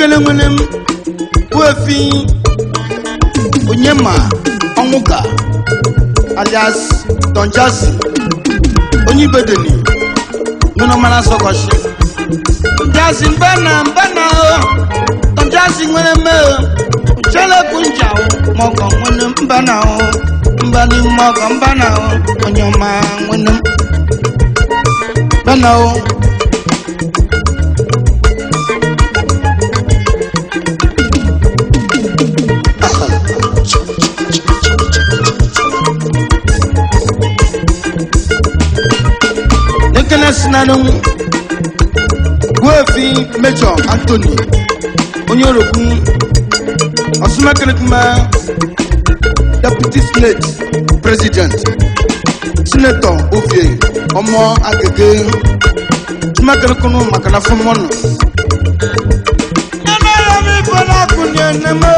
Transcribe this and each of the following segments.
Kelenwenem Wefi Onyema Onwuka alias Don Jazzy Onyibedeni Nuno Mana Sokoshi Jazzy mbana Don Jazzy mweneme Chele kunjao Moko mwenem mbana Mbani moko mbana Onyema mwenem mbana Sinanum Wefi Major Anthony Onyoroku Osumakenekuma Deputy Senate President Senator Ovie Omo Agege Osumakenekunu Makana Fomono Nana Fana Kunyenemo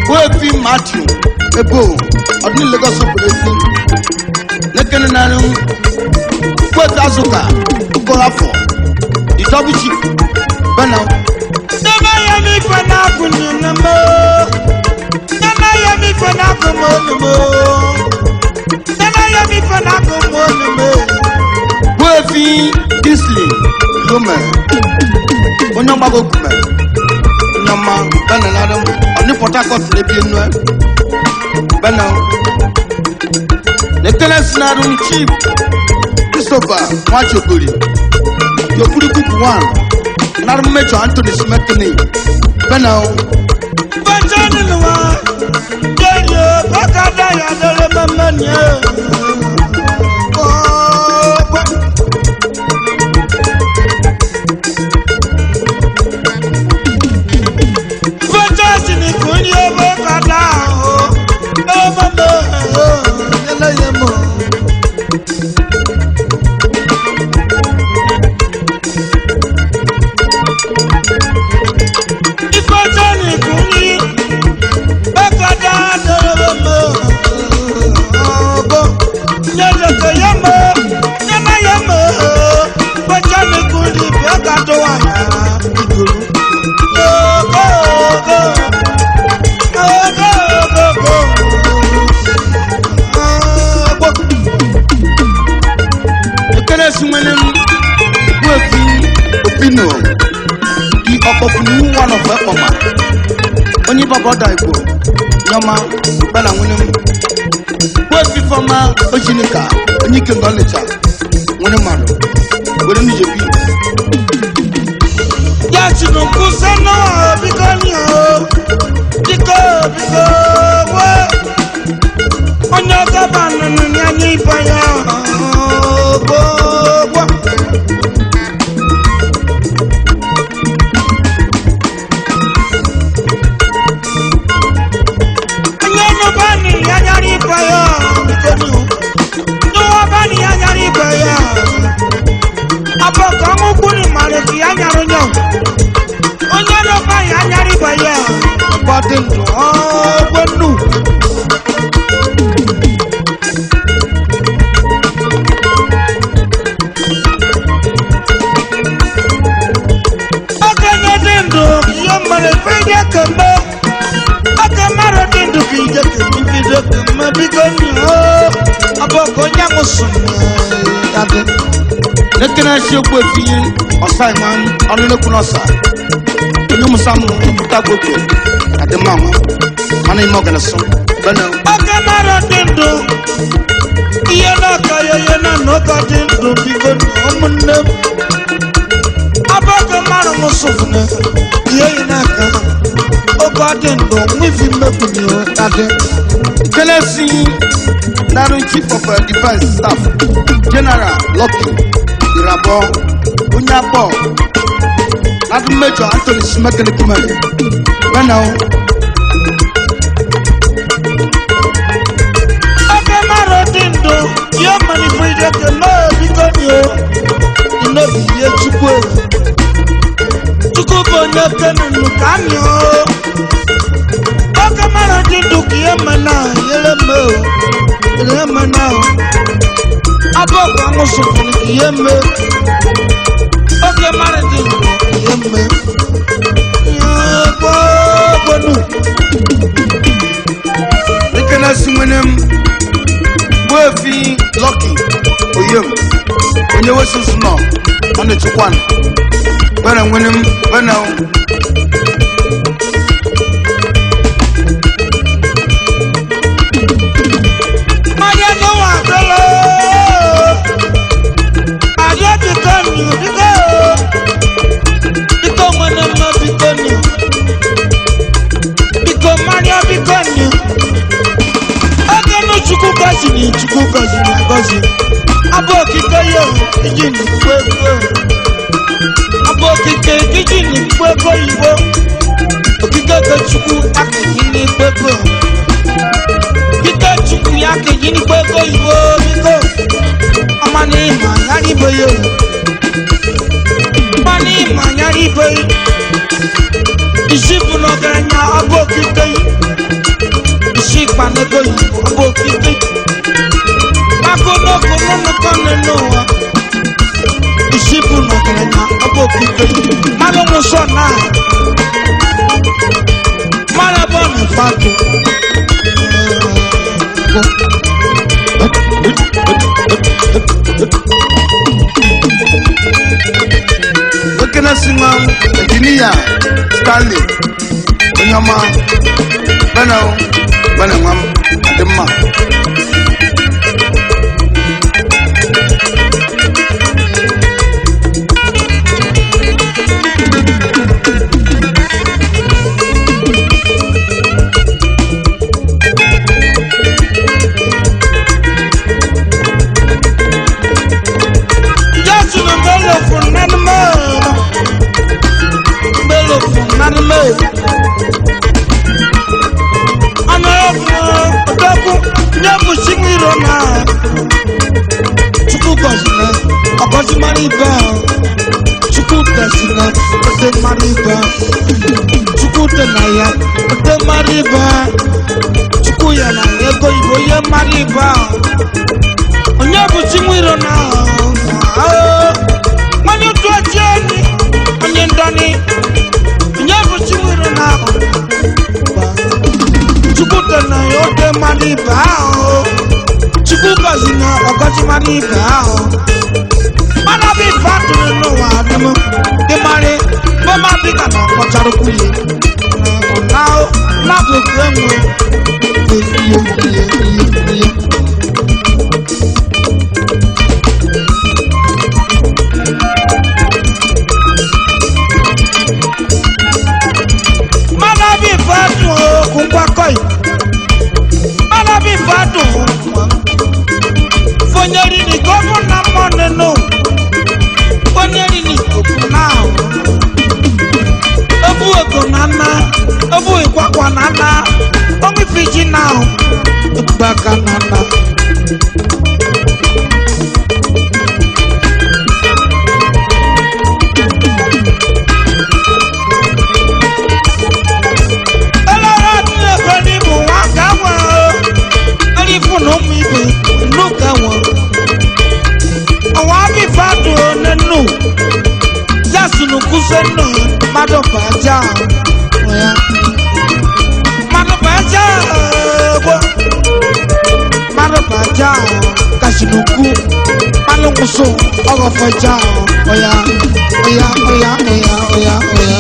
Wefi Matthew Ebo Odni Lagos Operesi Lekene nanu Kweta Azuka Ukorafo The double chief Bana Nama yami fana kunyu namo Nama yami fana kumo namo Nama yami fana kumo namo Wefi Gisley Lome Onyamago Kume Onyama Bana Nadam Oni Port Harcourt le bienwe Bana Le Telensinadum Chief Christopher Mwachokuri Yokuri Kuku One Narum Major Anthony Smekini Bana Bajani Lua Jenyo Bakada ya Dele Mamanya One of Epoma Only Baba Igbo Yama Bana Winim Wefi Fama Ojinika Only Kengolicha Winimano Within the JP Yachino Kusano Biganio Biko Onyoka Banan Yani Paya bikoni aboko nyamusun ade nekena shi ogbo fi osai man onu nekun osa onye musamu ta gbogbo ade mama mana imo gana so bana oke maro dindo iye na kaya ye na no ka dindo bikoni omunne aboko maro musufune iye na ka oka dindo mwifi mekuni ade Tennessee National Chief of Defense Staff General Lucky Irabo Unyabo National Major Anthony Smekele Kumele Benau Oke maro dindo yo mani fride ke mo bikoni o inobi ye chukwu bo ne kenu kanyo Oke maro dindo ki emena yele mo Remana aboko amusufuni kiyeme oke maradi kiyeme bonu Nekena Simwenem Wefi Lucky Oyem Onye wesusu no Ane chukwan Bena wenem Bena Chukwu gọziri agọzi abụ okike ya iji n'ikwu ego abụ okike iji n'ikwu ego Igbo okike ego Chukwu akeji n'ikwu ego okike Chukwu ya akeji n'ikwu ego Igbo biko ọma n'ịma nyara ibe ya ọma n'ịma nyara ibe ya isi bụ n'ọgaranya abụ okike isi ikpanego Igbo abụ okike Agono kono kono noa Isipu no kena abo kike Malo musona Mala bone fatu Nekena Simam Engineer Stanley Onyama Benau Benawam Adema Chukwu na ya ote mariba Chukwu ya na ego Igbo ye mariba onye bụ Chinwiro na onye otu ochi enyi onye ndani onye bụ Chinwiro na Chukwu na ya ote mariba Chukwu gọzi na ọgọzi mariba mana bi fatụrụ n'ụwa adịmụ dị mari Bọ́má bí kàná kọjáró kú yé. Náà lábò gbẹ̀mú iye. Mọ́nà bí fàdùn òkun pákọ́ yìí. Mọ́nà bí fàdùn òkun. Fonyeri ni gómìnà mọ́ nínú. Fonyeri ni òkun náà. Obu ego nana, obu ikwakwa nana, omi Fiji now, Baka nana. Elara ni ebe ni mu waka wa, eri funu mi be nuka wa. Awa mi fadu nenu, jasunu kusenu. Mado baja, oya. Mado baja, sinuku alonso ọgọ fọjá ọya ọya ọya ọya ọya ọya.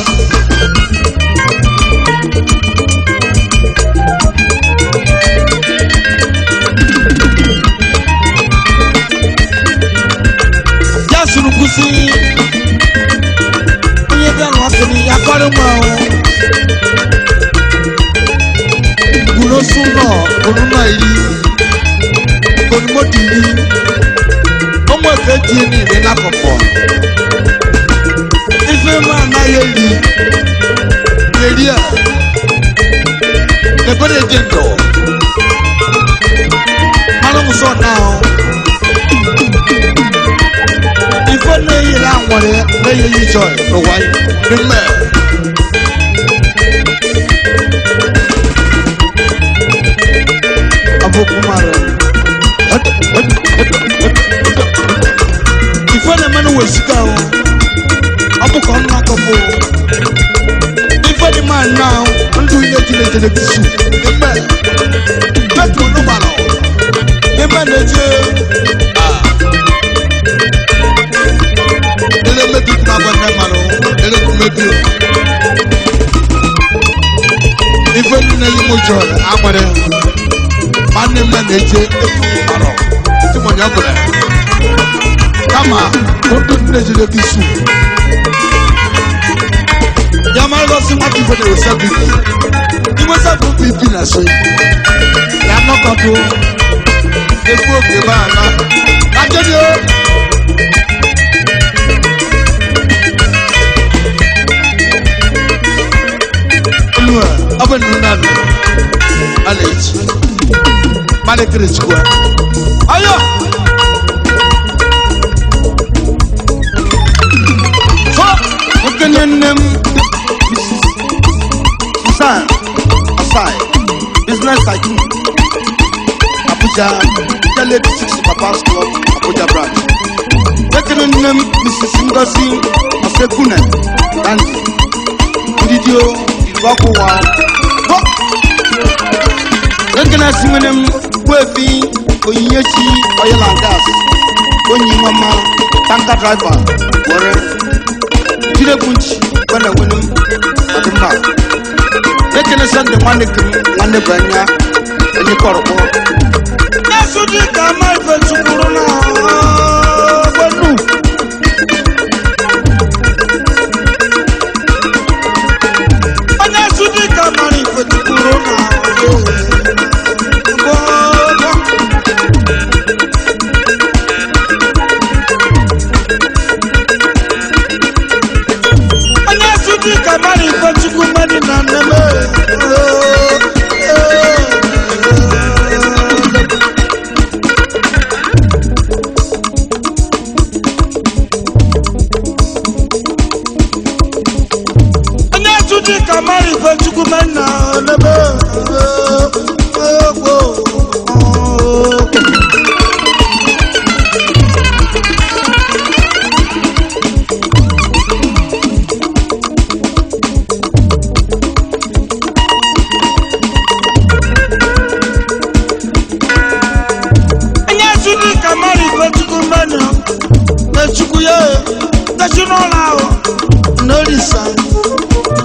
ya sinuku si onye bịa na ọsị ni ya kọrọ mụ ahụ gburu osu nọ gburu nọ iri gburu moto iri ọmọ ẹgbẹ die ni ìrìn lákọ̀pọ̀ ife mu anaghị eri a ebere dị ndụ mmanụ nsọ náà ife na-eyiri anwere na-eyighị joy n'ụwa n'ime abụkwu mara ife na-eme wee sika ahụ ọbụkọ nna akọpụ ife dị mma nna ahụ ndụ ihe ji na-ejele bisu ime metụ n'ụgbara ime na-eje ele mebi kuma abụọ nne mmanụ ele kumebi ife dị na-eyi m ụjọ agbere ma nne mme na-eje mmanụ isi mọnyị ọbụla kama ondo nneji bisu yamara gosi mati fo de wesa bibi iwesa fo bibi na so ya nokodo efu oge ba na ajedi o olua oben nanu aleji mane krechua ayo Okenenem aside business tycoon Abuja Tele 6 Papa's Club Abuja branch. Okenenem Mrs. Ngozi Osekune Dandy Video Iwakuwa Okenenem Wefi Oyinyechi Oil and Gas Onyinwama Tanker driver Wore Jide Bunch, when I win him, I do not. They can send the money to Monday Branya and you call a boy. That's what you come out for Corona. And that's what you come out for Corona. Kamari Pachuku Mani Naname Anyatudi Kamari Pachuku Mani Naname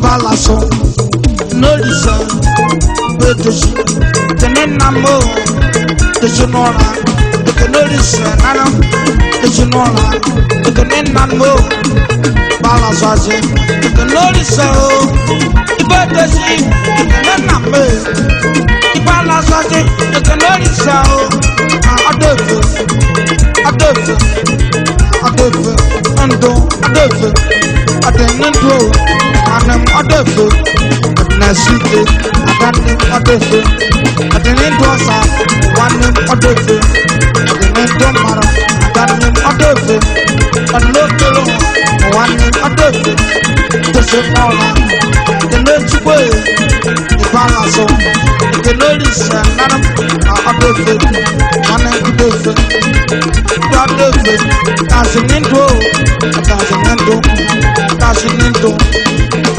Balaso, Nolisa, British, the Nenamo, the Sonora, the Canolisa, Nana, the Sonora, the Nenamo, Balasazi, the Canolisa, the Bertasi, the Nename, the Balasazi, the Canolisa, Adefu, Anem Adefu, Nasike, Adanim Adefu, Adenindosa, Wanem Adefu, Adenindomara, Adanim Adefu, Adlokelo, Wanem Adefu, the Sephora, the Nechway, the Balaso, the Ladies and Madam Adefu, Wanem Adefu, Adefu, Asinindo,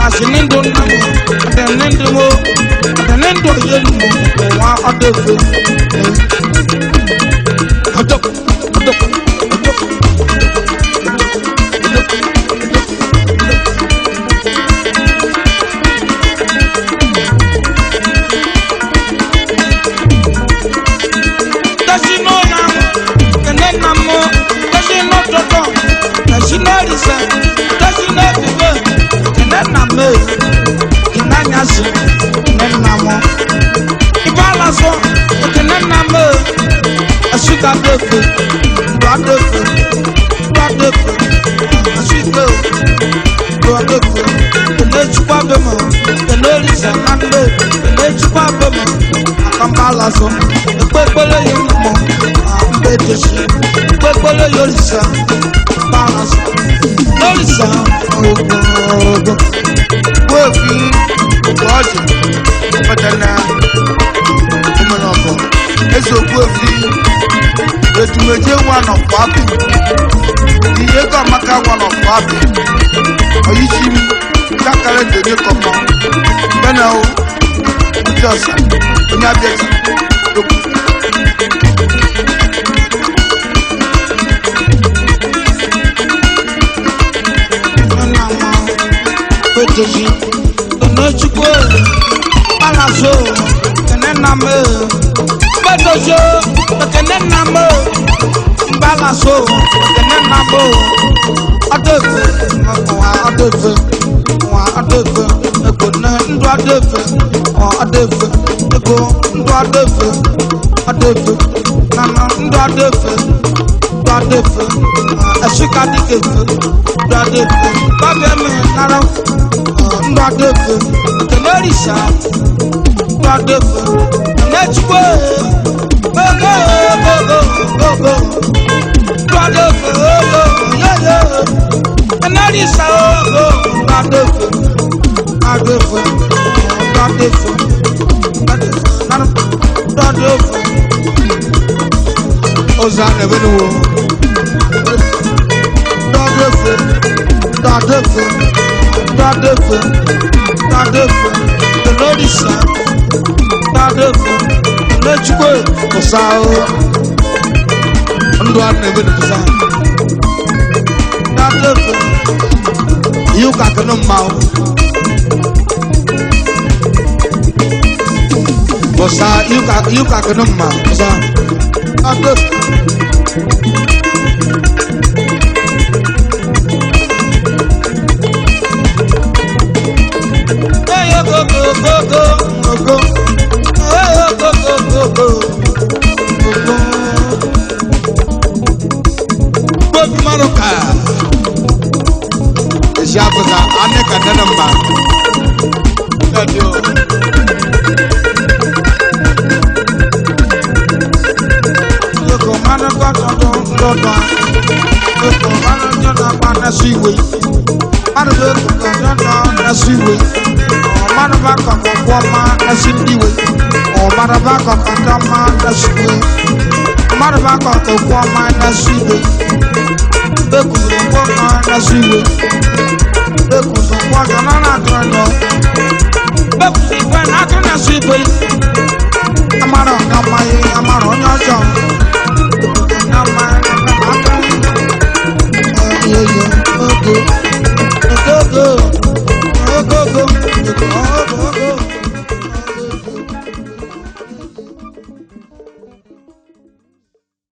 Asinindo Namu, Adenendo Yenu, Wa Adefu, Asuka defe, dua defe, dua defe, asuke, dua defe. Kene chukwa bema, kene lisa nande, kene chukwa bema. Akambala so, ekpekpele yomo, ambeteshi, ekpekpele yorisa, akambala so, yorisa, ogo. Wefi ọjị pẹtẹnẹ ụmụnọkọ ezokwu efi etumeje nwa nọkwa apị ihe ego amaka nwa nọkwa apị ọyịchiri kakara donye kọmọ bena o ndị ọsa onye abịachi dokwu Peteji, kene chukwe, palazo, kene name. Peteji, kene name, palazo, kene name. Adefe, adefe, ego ne ndu adefe, adefe, ego ndu adefe, nana ndu adefe, esika dikefe, ndu adefe, babeme nara. Ndadefe, kenerisa, ndadefe, nechwe, go, ndadefe, yeah, kenerisa, ndadefe, Ozana benuwo ndadefe, kenerisa, ndadefe, nechwe, kọsao ndụ a na-eme n'ụsa ndadefe, ihe ụka kene mmanwụ kọsa ihe ụka kene mma kọsa ndadefe. Bobi maruka esi afụta anị ka nene mma Amaro onye ọjọọ